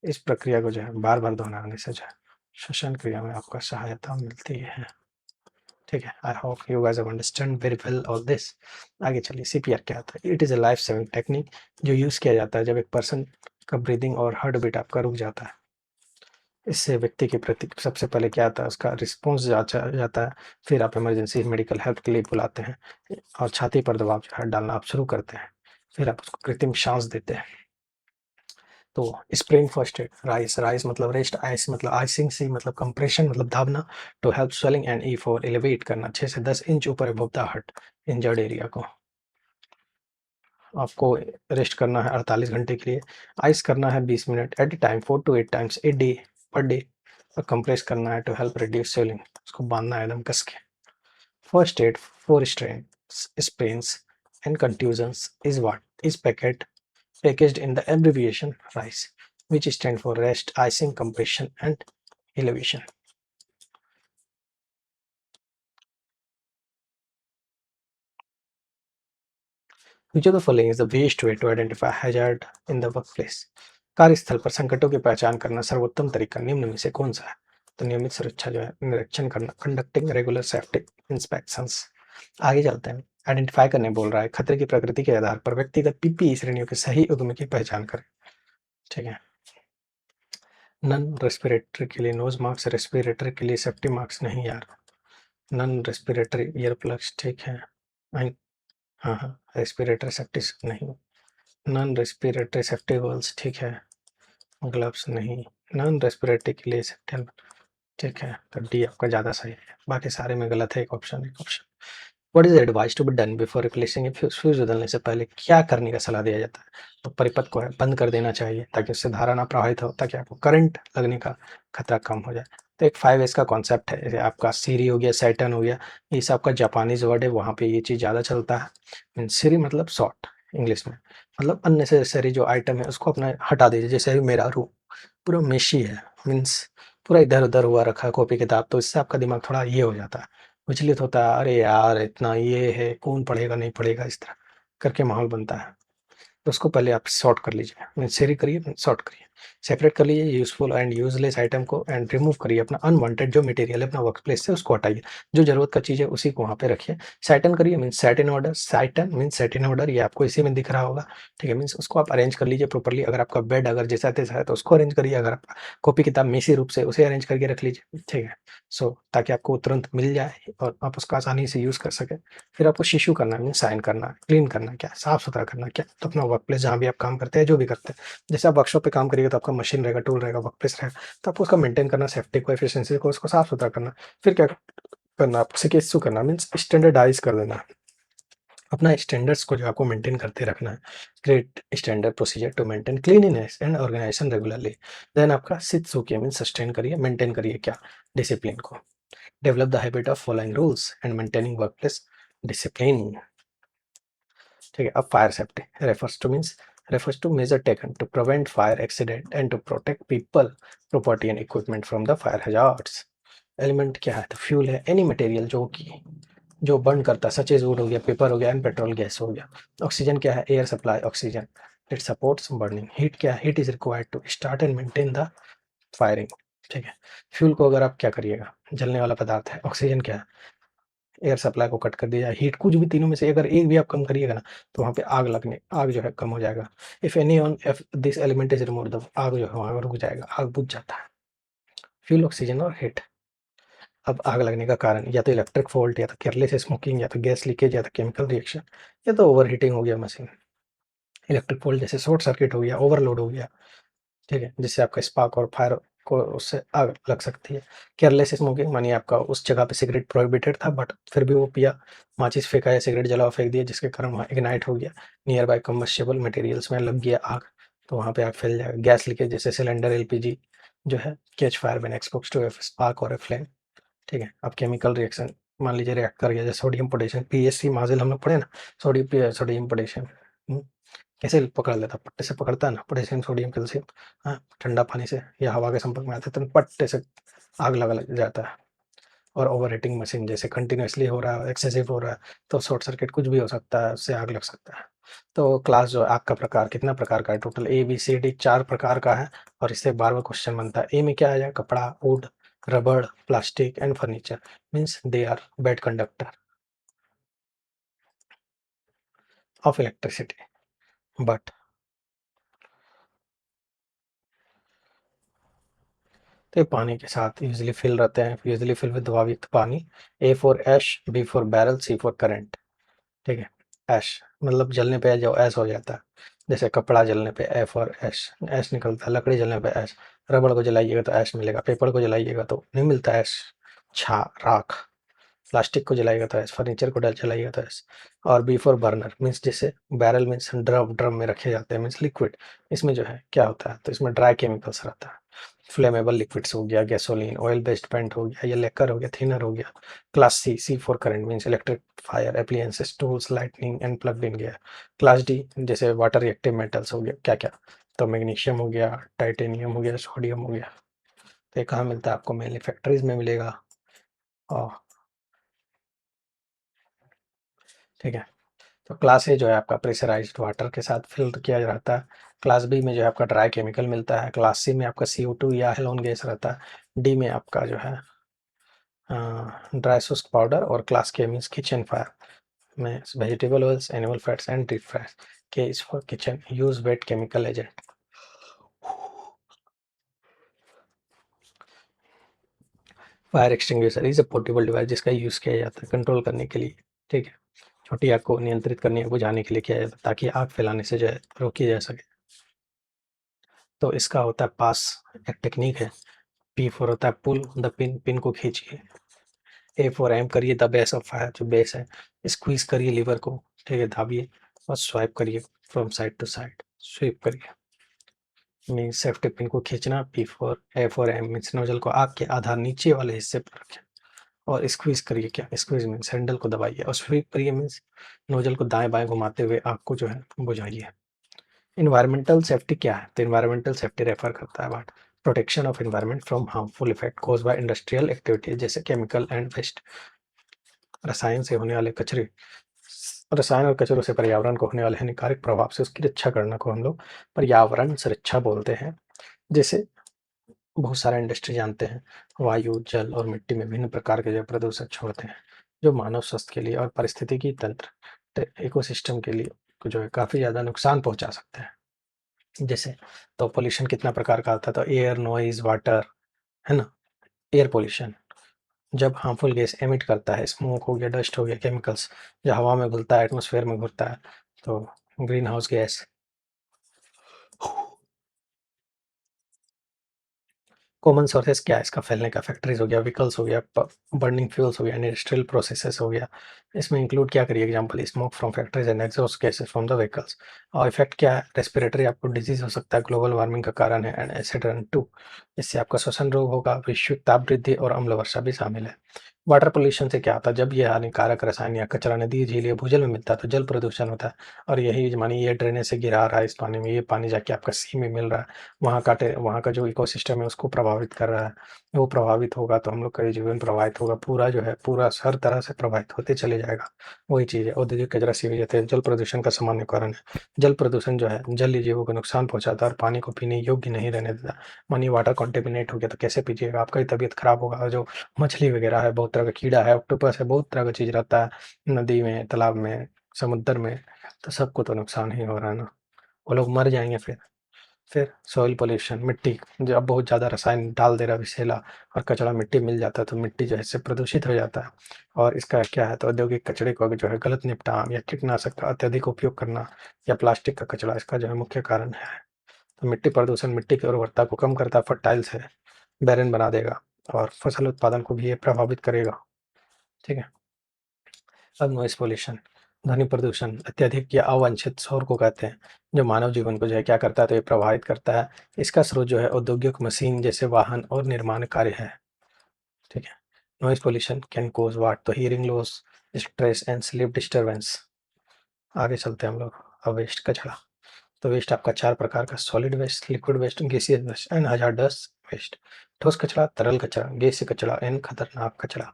इस प्रक्रिया को जो है बार बार दोहराने से जो है श्वसन क्रिया में आपको सहायता मिलती है। ठीक है, I hope you guys have understand very well all this. आगे चलिए, सीपीआर क्या होता है। It is a life saving technique जो यूज़ किया जाता है जब एक पर्सन का ब्रीदिंग और हार्ट बीट आपका रुक जाता है। इससे व्यक्ति के प्रति सबसे पहले क्या आता है, उसका रिस्पॉन्स जांचा जाता है। फिर आप इमरजेंसी मेडिकल हेल्प के लिए बुलाते हैं, और छाती पर दबाव जो है डालना आप शुरू करते हैं। फिर आप उसको कृत्रिम सांस देते हैं। तो sprain first aid, RICE, RICE मतलब रेस्ट, आइस मतलब आइसिंग, सी मतलब कंप्रेशन मतलब दाबना, to help swelling, and E for elevate करना 6 से 10 इंच ऊपर above the heart. Injured area को। आपको रेस्ट करना है 48 घंटे के लिए, आइस करना है 20 minute at a time 4 to 8 times a day per day, और कंप्रेस करना है टू हेल्प रिड्यूस स्वेलिंग, उसको बांधना है एकदम कस के। First aid for sprains and contusions is what is packaged in the abbreviation RICE, which stand for rest, icing, compression and elevation. Which of the following is the best way to identify hazard in the workplace? कार्यस्थल पर संकटों की पहचान करना सर्वोत्तम तरीका निम्न में से कौन सा है? तो नियमित सुरक्षा जो है निरीक्षण करना, कंडक्टिंग रेगुलर सेफ्टी इंस्पेक्शंस। आगे चलते हैं, आइडेंटिफाई करने बोल रहा है, खतरे की प्रकृति के आधार पर व्यक्तिगत पीपीई श्रेणियों के सही उद्यम की पहचान करें। ठीक है, नन रेस्पिरेटरी के लिए नोज मास्क, रेस्पिरेटरी के लिए सेफ्टी मास्क नहीं यार, नन रेस्पिरेटरी ईयर प्लग्स ठीक है। हाँ हाँ, रेस्पिरेटरी सेफ्टी नहीं, नॉन रेस्पिरेटरी सेफ्टी गोल्स ठीक है, ग्लव्स नहीं, नॉन रेस्पिरेटरी के लिए सेफ्टी ठीक है, तो डी आपका ज़्यादा सही है, बाकी सारे में गलत है, एक option. What is advice to be done before replacing a fuse? बदलने से पहले क्या करने का सलाह दिया जाता है? तो परिपथ को है बंद कर देना चाहिए ताकि उससे धारा ना प्रभावित हो, ताकि आपको करंट लगने का खतरा कम हो जाए। तो एक 5S का कॉन्सेप्ट है, जैसे आपका सीरी हो गया, सैटर्न हो गया, ये सब का जापानीज वर्ड है, वहाँ पे ये चीज़ ज़्यादा चलता है। सीरी मतलब शॉर्ट इंग्लिश में, मतलब अननेसेसरी जो आइटम है उसको अपना हटा दीजिए। जैसे अभी मेरा रूम पूरा मेशी है, मीन्स पूरा इधर उधर हुआ रखा है कॉपी किताब, तो इससे आपका दिमाग थोड़ा ये हो जाता है, विचलित होता है, अरे यार इतना ये है, कौन पढ़ेगा नहीं पढ़ेगा, इस तरह करके माहौल बनता है। तो उसको पहले आप सॉर्ट कर लीजिए, मीन सेरी करिए, सॉर्ट करिए, सेपरेट कर लीजिए यूजफुल एंड यूजलेस आइटम को, एंड रिमूव करिए अपना अनवांटेड जो मटेरियल है अपना वर्क प्लेस से, उसको हटाइए, जो जरूरत का चीज़ है उसी को वहाँ पे रखिए। सैटन करिए, mean set in order, seiton mean set in order, ये आपको इसी में दिख रहा होगा। ठीक है, मीन्स उसको आप अरेंज कर लीजिए प्रॉपरली। अगर आपका बेड अगर जैसा तैसा है तो उसको अरेंज करिए, अगर आपका कॉपी किताब मेसी रूप से उसे अरेंज करके रख लीजिए। ठीक है, सो ताकि आपको तुरंत मिल जाए और आप उसका आसानी से यूज़ कर सकें। फिर आपको शिशु करना है, मीन साइन करना है, क्लीन करना क्या, साफ सुथरा करना क्या, तो अपना वर्क प्लेस जहाँ भी आप काम करते हैं, जो भी करते हैं, जैसे आप वर्कशॉप पे काम करिएगा तो आपका मशीन रहेगा, टूल रहेगा, वर्क प्लेस रहेगा, तो आपको उसका मेंटेन करना, सेफ्टी को, एफिशिएंसी को, उसको साफ सुथरा करना। फिर क्या करना, आपको सिकेसु करना, मीन्स स्टैंडर्डाइज कर देना, अपना स्टैंडर्ड्स को जो आपको मेंटेन करते रखना है। Create standard procedure to maintain cleanliness and organisation regularly. Then आपका शित्सुके मीन सस्टेन करिए, मेंटेन करिए क्या, डिसिप्लिन को। Develop the habit of following rules and maintaining workplace discipline. ठीक है, अब fire safety refers to measure taken to prevent fire accident and to protect people, property and equipment from the fire hazards. Element क्या है, तो fuel है, any material जो burn करता है, सच एज वुड हो गया, पेपर हो गया एंड पेट्रोल गैस हो गया। ऑक्सीजन क्या है, air supply oxygen, it supports burning. Heat क्या है, heat is required to start and maintain the firing. ठीक है, फ्यूल को अगर आप क्या करिएगा, जलने वाला पदार्थ है। ऑक्सीजन क्या है, एयर सप्लाई को कट कर दिया जाए, हीट, कुछ भी तीनों में से अगर एक भी आप कम करिएगा ना, तो वहाँ पे आग जो है कम हो जाएगा। If any on if this element is remove, the आग जो है वहाँ रुक जाएगा, आग बुझ जाता है। फ्यूल, ऑक्सीजन और हीट। अब आग लगने का कारण या तो इलेक्ट्रिक फॉल्ट, या तो केयरलेस स्मोकिंग, या तो गैस लीकेज, या तो केमिकल रिएक्शन, या तो ओवर हीटिंग हो गया मशीन। इलेक्ट्रिक फॉल्ट जैसे शॉर्ट सर्किट हो गया, ओवरलोड हो गया, ठीक है, जिससे आपका स्पार्क और फायर को उससे आग लग सकती है। केयरलेस स्मोकिंग मानिए आपका उस जगह पे सिगरेट प्रोहिबिटेड था, बट फिर भी वो पिया, माचिस फेंका या सिगरेट जला फेंक दिया, जिसके कारण वहाँ इग्नाइट हो गया, नियर बाय कम्बस्टेबल मटेरियल्स में लग गया आग, तो वहाँ पे आग फैल जाएगा। गैस लीकेज जैसे सिलेंडर एलपीजी जो है catch fire when exposed to a spark और ए फ्लेम। ठीक है, अब केमिकल रिएक्शन मान लीजिए रिएक्ट कर गया, जैसे सोडियम पोटेशियम, पीएससी माजिल हम लोग पढ़े ना, सोडियम पोटेशियम कैसे पकड़ लेता, पट्टे से पकड़ता है ना, पोटेशियम सोडियम कैल्शियम, हाँ, ठंडा पानी से या हवा के संपर्क में आते तो पट्टे से आग लग जाता है। और ओवर हीटिंग मशीन जैसे कंटिन्यूसली हो रहा है, एक्सेसिव हो रहा है, तो शॉर्ट सर्किट कुछ भी हो सकता है, उससे आग लग सकता है। तो क्लास जो आग का प्रकार कितना प्रकार का है, total A B C D 4 प्रकार का है, और इससे बार-बार क्वेश्चन बनता है। ए में क्या आ जाए, कपड़ा, वुड, रबड़, plastic and furniture, means they are bad conductor of electricity, but तो ये पानी के साथ यूजली फिल रहते हैं, यूजली फिल विद दबावयुक्त पानी। A for ash, B for barrel, C for current. ठीक है, ऐश मतलब जलने पे जो ऐश हो जाता है, जैसे कपड़ा जलने पे ए फॉर ऐश, ऐश निकलता है, लकड़ी जलने पे ऐश, रबड़ को जलाइएगा तो ऐश मिलेगा, पेपर को जलाइएगा तो नहीं मिलता ऐश, छा राख। प्लास्टिक को जलाइएगा तो एस, फर्नीचर को जलाइएगा तो एस। और बी फॉर बर्नर मीन्स जैसे बैरल मीन्स ड्रम में रखे जाते हैं मीन्स लिक्विड। इसमें जो है क्या होता है, तो इसमें ड्राई केमिकल्स रहता है। फ्लेमेबल लिक्विड्स हो गया, गैसोलीन, ऑयल बेस्ड पेंट हो गया, या लेकर हो गया, थिनर हो गया। Class C, C for current means electric fire appliances, tools, lightning and plug in गया। क्लास डी जैसे वाटर रिएक्टिव मेटल्स हो गया, क्या क्या, तो मैग्नीशियम हो गया, टाइटेनियम हो गया, सोडियम हो गया। तो ये कहाँ मिलता है आपको, मेनली फैक्ट्रीज में मिलेगा। और ठीक है, तो क्लास ए जो है आपका प्रेशराइज्ड वाटर के साथ फिल्टर किया रहता है। क्लास बी में जो है आपका ड्राई केमिकल मिलता है। क्लास सी में आपका CO2 या हेलोन गैस रहता है। डी में आपका जो है ड्राई शुष्क पाउडर। और क्लास के मीन्स किचन फायर में vegetable oils, animal fats and deep fries. K is for kitchen use wet chemical agent. Fire extinguisher is a portable device जिसका यूज किया जाता है कंट्रोल करने के लिए। ठीक है, छोटी आग को नियंत्रित करने या बुझाने के लिए किया जाता है ताकि आग फैलाने से जो है रोकी जा सके। तो इसका होता है पास, एक टेक्निक है। पी फॉर होता है पुल द पिन, पिन को खींचिए। ए फॉर एम करिए द बेस ऑफ फायर, जो बेस है। स्क्वीज करिए लीवर को, ठीक है, दाबिए। और स्वाइप करिए from side to side, sweep करिए मीन्स सेफ्टी पिन को खींचना। P for A for aim means nozzle को आग के आधार नीचे वाले हिस्से पर रखें। और स्क्वीज करिए, क्या स्क्वीज मीन्स हैंडल को दबाइए। और स्वीप करिए मीन्स नोजल को दाएं बाएं घुमाते हुए आग को जो है बुझाइए। इन्वायरमेंटल सेफ्टी क्या है, तो इन्वायरमेंटल सेफ्टी रेफर करता है about protection of environment from harmful effect cause by industrial activities जैसे केमिकल एंड वेस्ट। रसायन से होने वाले कचरे, रसायन और कचरों से पर्यावरण को होने वाले हानिकारक प्रभाव से उसकी रक्षा करना को हम लोग पर्यावरण सुरक्षा बोलते हैं। जैसे बहुत सारे इंडस्ट्री जानते हैं, वायु, जल और मिट्टी में विभिन्न प्रकार के जो प्रदूषक छोड़ते हैं, जो मानव स्वास्थ्य के लिए और पारिस्थितिकी तंत्र इकोसिस्टम के लिए जो है काफ़ी ज़्यादा नुकसान पहुंचा सकते हैं। जैसे तो पोल्यूशन कितना प्रकार का होता है, तो एयर, नॉइज, वाटर, है ना। एयर पोल्यूशन जब हार्मफुल गैस एमिट करता है, स्मोक हो गया, डस्ट हो गया, केमिकल्स जो हवा में घुलता है, एटमॉस्फेयर में घुलता है, तो green house gas. Common sources क्या है इसका फैलने का, फैक्ट्रीज हो गया, व्हीकल्स हो गया, बर्निंग फ्यूल्स हो गया, इंडस्ट्रियल प्रोसेसेस हो गया। इसमें इंक्लूड क्या करिए, example smoke from factories and exhaust gases from the vehicles. और इफेक्ट क्या है, रेस्पिरेटरी आपको डिजीज हो सकता है, ग्लोबल वार्मिंग का कारण है, एंड एसिड टू, इससे आपका श्वसन रोग होगा, वैश्विक ताप वृद्धि और अम्ल वर्षा भी शामिल है। वाटर पोल्यूशन से क्या होता है, जब ये हानिकारक रसायन या कचरा नदी, झील या भूजल में मिलता है तो जल प्रदूषण होता है। और यही मानिए ये ड्रेनेज से गिरा रहा है इस पानी में, ये पानी जाके आपका सी में मिल रहा है, वहाँ का जो इकोसिस्टम है उसको प्रभावित कर रहा है। वो प्रभावित होगा तो हम लोग का जीवन प्रभावित होगा, पूरा जो है पूरा हर तरह से प्रभावित होते चले जाएगा। वही चीज़ है, औद्योगिक कचरा, सीवेज तेल जल प्रदूषण का सामान्य कारण है। जल प्रदूषण जो है जलीय जीवों को नुकसान पहुंचाता है और पानी को पीने योग्य नहीं रहने देता। मानिए वाटर कॉन्टेमिनेट हो गया तो कैसे पीजिएगा, आपका ही तबीयत खराब होगा। और जो मछली वगैरह है, बहुत तरह का कीड़ा है, ऑक्टोपस है, बहुत तरह का चीज़ रहता है नदी में, तालाब में, समुद्र में, तो सबको तो नुकसान ही हो रहा है ना, वो लोग मर जाएंगे फिर सॉइल पोल्यूशन, मिट्टी जो अब बहुत ज़्यादा रसायन डाल दे रहा है विषैला, और कचरा मिट्टी मिल जाता है तो मिट्टी जो है इससे प्रदूषित हो जाता है। और इसका क्या है, तो औद्योगिक कचरे को जो है गलत निपटान या कीटनाशक का अत्यधिक उपयोग करना या प्लास्टिक का कचरा इसका जो है मुख्य कारण है। तो मिट्टी प्रदूषण मिट्टी की उर्वरता को कम करता है, फर्टाइल्स है, बैरन बना देगा, और फसल उत्पादन को भी ये प्रभावित करेगा। ठीक है, अब नॉइस पोल्यूशन, ध्वनि प्रदूषण अत्यधिक या अवांछित शोर को कहते हैं, जो मानव जीवन को जो है क्या करता है, तो ये प्रभावित करता है। इसका स्रोत जो है औद्योगिक मशीन जैसे वाहन और निर्माण कार्य है। ठीक है, नॉइस पोल्यूशन कैन कोज वाट, तो hearing loss, stress and sleep disturbance. आगे चलते हैं हम लोग। अब वेस्ट कचरा, तो वेस्ट आपका चार प्रकार का, solid waste, liquid waste, gaseous waste and hazardous waste. ठोस कचरा, तरल कचरा, गैसीय कचरा एंड खतरनाक कचरा।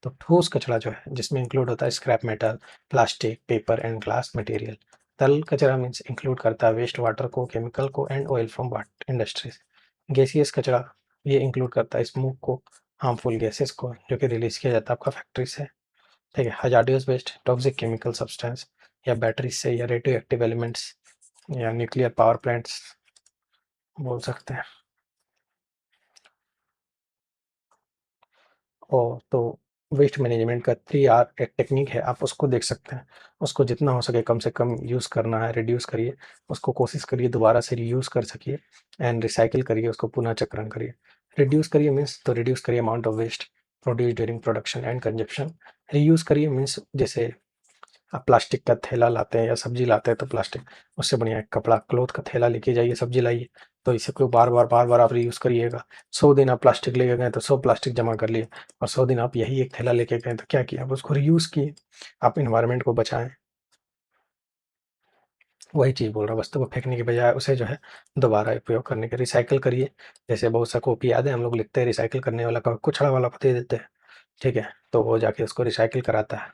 तो ठोस कचरा जो है जिसमें इंक्लूड होता है scrap metal, plastic, paper and glass material. तरल कचरा मीन्स इंक्लूड करता है वेस्ट वाटर को, केमिकल को and oil from what industries. Gaseous कचरा ये इंक्लूड करता है स्मोक को, हार्मफुल गैसेस को जो कि रिलीज किया जाता है आपका फैक्ट्री से। ठीक है, hazardous waste, toxic chemical substance या बैटरी से या रेडियो एक्टिव एलिमेंट्स या न्यूक्लियर पावर प्लांट्स बोल सकते हैं। और तो वेस्ट मैनेजमेंट का 3R एक टेक्निक है, आप उसको देख सकते हैं। उसको जितना हो सके कम से कम यूज़ करना है, रिड्यूस करिए उसको, कोशिश करिए दोबारा से रीयूज़ कर सकिए, एंड रिसाइकिल करिए उसको, पुनः चक्रण करिए। रिड्यूस करिए मीन्स तो रिड्यूस करिए amount of waste, produce during production and consumption. Reuse करिए मीन्स जैसे आप प्लास्टिक का थैला लाते हैं या सब्जी लाते हैं तो प्लास्टिक, उससे बढ़िया एक कपड़ा क्लोथ का थैला लेके जाइए, सब्जी लाइए, तो इसे को बार बार आप रीयूज़ करिएगा। 100 दिन आप प्लास्टिक लेके गए तो 100 प्लास्टिक जमा कर लिए, और 100 दिन आप यही एक थैला लेके गए तो क्या किया, आप उसको रीयूज़ किए, आप इन्वायरमेंट को बचाएं। वही चीज़ बोल रहा हूँ, वस्तु को फेंकने के बजाय उसे जो है दोबारा उपयोग करने के, रिसाइकिल करिए। जैसे बहुत सा कॉपी याद है, हम लोग लिखते हैं रिसाइकिल करने वाला का कुछड़ा वाला को दे देते हैं, ठीक है, तो वो जाके उसको रिसाइकिल कराता है।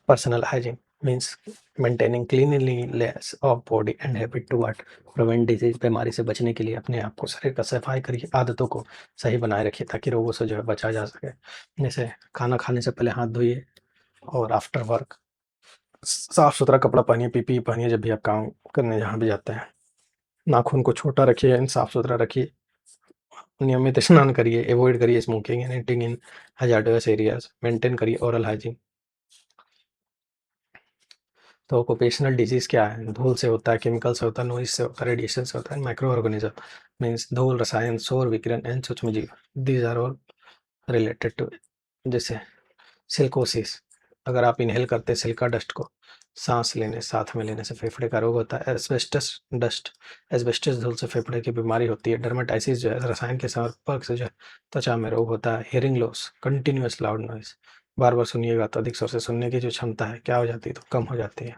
Personal hygiene means maintaining cleanliness of body and habit to what prevent disease. बीमारी से बचने के लिए अपने आप को, शरीर का सफाई करिए, आदतों को सही बनाए रखिए ताकि रोगों से जो है बचा जा सके। जैसे खाना खाने से पहले हाथ धोइए, और आफ्टर वर्क साफ सुथरा कपड़ा पहनिए, पीपी पहनिए जब भी आप काम करने जहाँ भी जाते हैं। नाखून को छोटा रखिए एंड साफ सुथरा रखिए। नियमित स्नान करिए, अवॉइड करिए smoking and eating in hazardous areas. Maintain करिए ओरल हाइजीन। तो ऑक्यूपेशनल डिजीज़ क्या है, धूल से होता है, केमिकल से होता है, नॉइज से होता है, रेडिएशन से होता है, माइक्रो ऑर्गेनिज्म मीन्स धूल, रसायन, सौर विकिरण एंड सूक्ष्म जीव, these are all related to. जैसे सिल्कोसिस, अगर आप इनहेल करते हैं सिल्का डस्ट को, सांस लेने साथ में लेने से फेफड़े का रोग होता है। एस्बेस्टस डस्ट, एस्बेस्टस धूल से फेफड़े की बीमारी होती है। डर्मेटाइसिस जो है रसायन के संपर्क से जो है त्वचा में रोग होता है। Hearing loss, continuous loud noise, बार बार सुनिएगा तो अधिक शोर से सुनने की जो क्षमता है क्या हो जाती है, तो कम हो जाती है।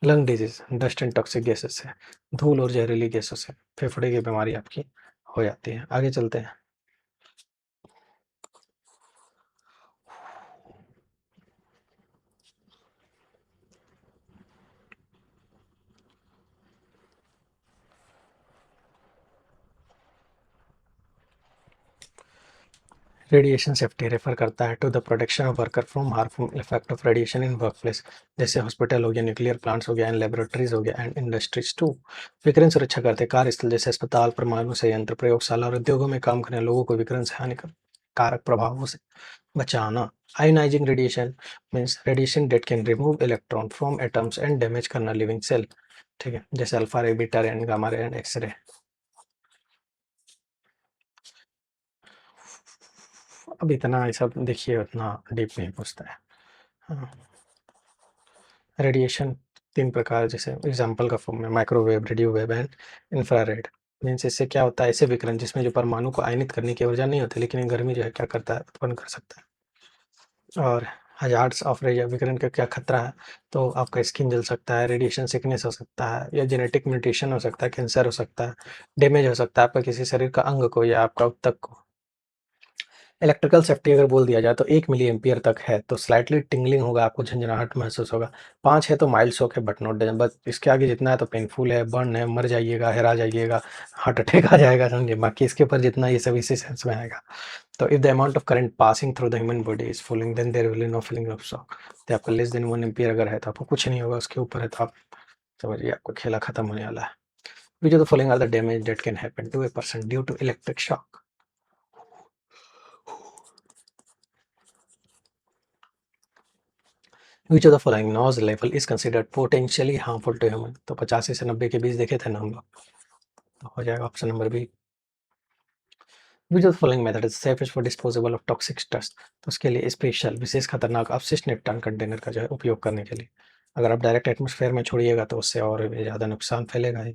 Lung disease, dust and toxic gases से, धूल और जहरीली गैसों से फेफड़े की बीमारी आपकी हो जाती है। आगे चलते हैं। रेडिएशन सेफ्टी रेफर करता है to the protection of worker from harmful effect of radiation in work place. जैसे हॉस्पिटल हो गया, न्यूक्लियर प्लांट्स हो गया, एंड लेबोरेटरीज हो गया, एंड इंडस्ट्रीज टू। विकिरण सुरक्षा करते कार्यस्थल जैसे अस्पताल, परमाणु संयंत्र, प्रयोगशाला और उद्योगों में काम करने लोगों को विकिरण से हानिकारक प्रभावों से बचाना। Ionising radiation means radiation that can remove electron from atoms and damage करना लिविंग सेल, ठीक है, जैसे alpha ray, beta ray and gamma ray and X ray. अब इतना ये सब देखिए, उतना डीप नहीं पूछता है। हाँ, रेडिएशन 3 प्रकार, जैसे एग्जांपल का फॉर्म में microwave, radio wave and infrared. Means इससे क्या होता है, ऐसे विकिरण जिसमें जो परमाणु को आयनित करने की ऊर्जा नहीं होती, लेकिन ये गर्मी जो है क्या करता है, उत्पन्न कर सकता है। और हजार्ड्स ऑफ रेडियो विकिरण का क्या खतरा है, तो आपका स्किन जल सकता है, रेडिएशन सिकनेस हो सकता है, या जेनेटिक म्यूटेशन हो सकता है, कैंसर हो सकता है, डैमेज हो सकता है आपका किसी शरीर का अंग को या आपका ऊतक को। इलेक्ट्रिकल सेफ्टी अगर बोल दिया जाए तो 1 मिली एम्पियर तक है तो स्लाइटली टिंगलिंग होगा, आपको झंझनाहट महसूस होगा। 5 है तो माइल्ड शॉक है बट नॉट डेंजर, बस इसके आगे जितना है तो पेनफुल है, बर्न है, मर जाइएगा, हेरा जाइएगा, हार्ट अटैक आ जाएगा, समझिए। बाकी इसके ऊपर जितना ये सब इसी सेंस में आएगा। तो if the amount of current passing through the human body is following then there will be no feeling of shock. तो आपका लेस देन 1 एम्पियर अगर है तो आपको कुछ नहीं होगा, उसके ऊपर है तो आप समझिए आपका खेला खत्म होने वाला है। Which of the following are the damage that can happen to a person due to electric shock. Which of the following noise level is considered potentially harmful to human? तो 85 से 90 के बीच देखे थे ना हम लोग, तो हो जाएगा option number B. Which of the following method is safest for disposal of toxic dust? तो उसके लिए स्पेशल विशेष खतरनाक अपशिष्ट निपटान कंटेनर का जो है उपयोग करने के लिए। अगर आप डायरेक्ट एटमॉस्फेयर में छोड़िएगा तो उससे और भी ज़्यादा नुकसान फैलेगा ही।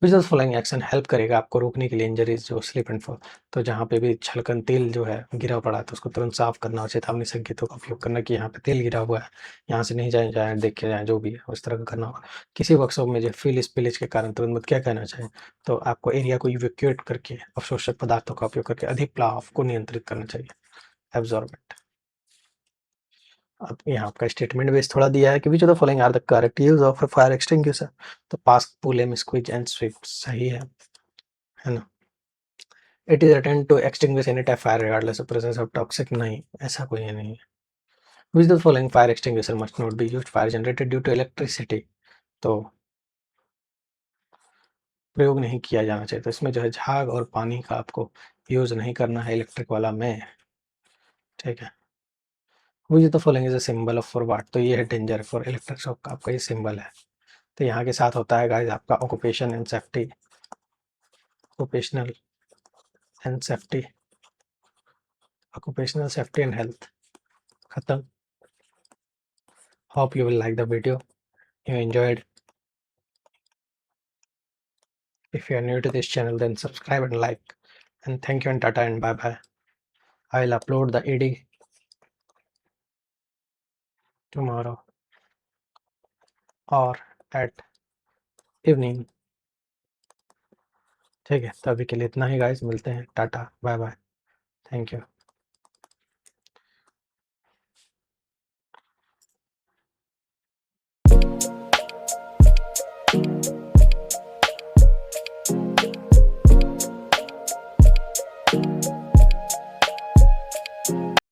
Which of following action help करेगा आपको रोकने के लिए इंजरीज जो स्लिप एंड फॉल। तो जहाँ पे भी छलकन तेल जो है गिरा पड़ा है तो उसको तुरंत साफ करना और चेतावनी संकेतों का उपयोग करना कि यहाँ पे तेल गिरा हुआ है, यहाँ से नहीं जाए जाए देख के जाए, जो भी है उस तरह का करना होगा। किसी वर्कशॉप में जो फील स्पिलेज के कारण तुरंत मत क्या कहना चाहिए, तो आपको एरिया को इवैक्यूएट करके अवशोषक पदार्थों का उपयोग करके अधिक प्लाव को नियंत्रित करना चाहिए। एब्जॉर्बेंट। अब यहाँ आपका स्टेटमेंट बेस थोड़ा दिया है कि which of the following are the correct use of fire extinguisher. तो pass, pull aim, squeeze and sweep सही है ना। It is return to extinguish any type fire regardless of presence of toxic, नहीं ऐसा कोई है नहीं है। Which the following fire extinguisher must not be used, fire generated due to electricity. तो प्रयोग नहीं किया जाना चाहिए, तो इसमें जो है झाग और पानी का आपको यूज नहीं करना है इलेक्ट्रिक वाला में, ठीक है। Which the following is a symbol of for वाट, तो ये है डेंजर फॉर इलेक्ट्रिक शॉक का आपका ये सिंबल है। तो यहाँ के साथ होता है गाइस आपका occupation and safety occupational and safety, occupational safety and health खत्म. Hope you will like the video. You enjoyed. If you are new to this channel, then subscribe and like. And thank you and tata and bye bye. I will upload the ED tomorrow or at evening. ठीक है, तो अभी के लिए इतना ही guys, मिलते हैं, tata bye bye, thank you.